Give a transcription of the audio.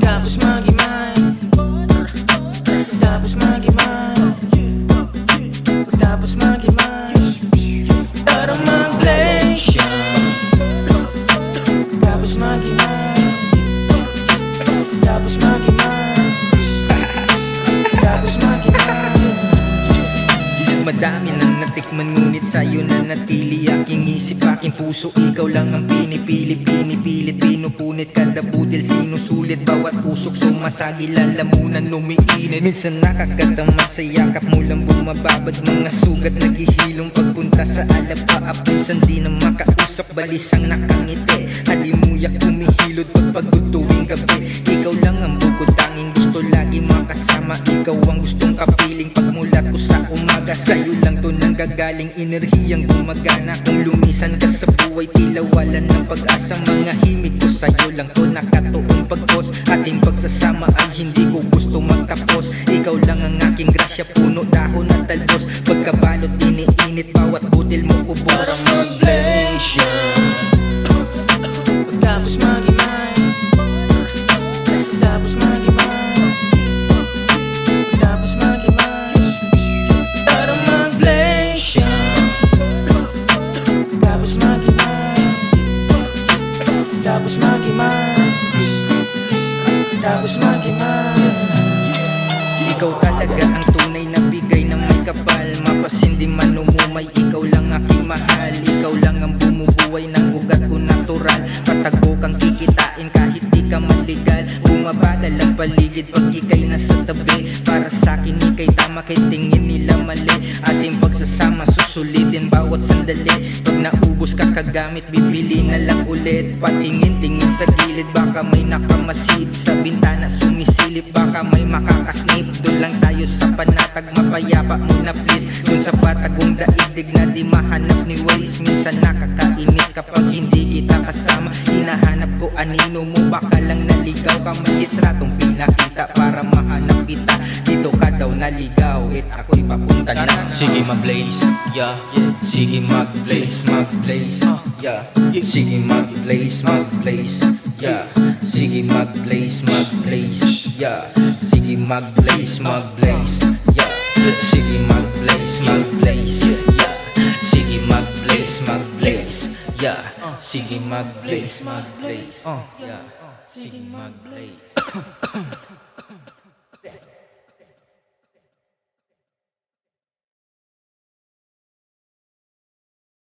Tapos mag-imay, tapos mag-imay, tapos mag-imay, para mag-blaze siya. Tapos mag-imay, tapos mag-imay, tapos mag-imay. Madami nang natikman ngunit sa'yo na natili. Aking isip, aking puso, ikaw lang ang pinipili. Pinipilit, pinupunit, kada butil sinusulit. Bawat pusok sumasagi, lalamunan lumiinit. Minsan nakakatamad sa yakap mo lang bumababad. Mga sugat naghihilong pagpunta sa alapa. Minsan di na makausap, balisang nakangiti. Halimuyak humihilod pagpagod tuwing gabi. Ikaw lang ang bukod tanging gusto lagi makasama. Ikaw ang gustong kapiling pagmulat ko sa umaga. Sa'yo lang to nanggagaling enerhiyang gumagana. Kung lumisan ka sa buhay tila wala ng pag-asa. Mga himig ko sa'yo lang to nakatuon pagkos. Ating pagsasama ay hindi ko gusto magtapos. Ikaw lang ang aking grasya, puno, dahon at talbos. Pagkabalot iniinit, bawat butil mo ubos. Para mag-blaze siya. Tapos mag-imay, tapos mag-imay, tapos mag-imay, para mag-blaze siya. Tapos mag-imay, tapos mag-imay, tapos mag-imay. Ikaw talaga ang tunay na bigay ng may kapal. Mapasindi man umumay, ikaw lang aking mahal. Ikaw lang ang bumubuhay ng ugat ko natural. Patago kang kikitain kahit di ka maligal. Bumabagal ang paligid pag ika'y nasa tabi. Para sa'kin ika'y tama kahit tingin nila mali. Ating pagsasama susulitin bawat sandali. Pag naubos ka kagamit bibili na lang ulit. Patingin-tingin sa gilid baka may nakamasid. Sa bintana sumisilip baka may makakasnip. Doon lang tayo sa panatag, mapayapa muna please. Doon sa patagong daigdig na di mahanap ni Waze. Minsan nakakainis kapag hindi kita kasama. Hinahanap ko anino mo, baka lang naligaw ka. May litratong pinakita para mahanap kita. Dito ka daw naligaw, ako'y papunta na. Sige mag-blaze, yeah. Sige mag-blaze, mag-blaze, yeah. Sige mag-blaze, mag-blaze, yeah. Sige mag-blaze, mag-blaze, yeah. Sige mag-blaze, mag-blaze, yeah. Sige mag-blaze, mag-blaze, yeah. Sige mag-blaze, mag-blaze, yeah. Sige mag-blaze, mag-blaze, yeah. Sige mag-blaze.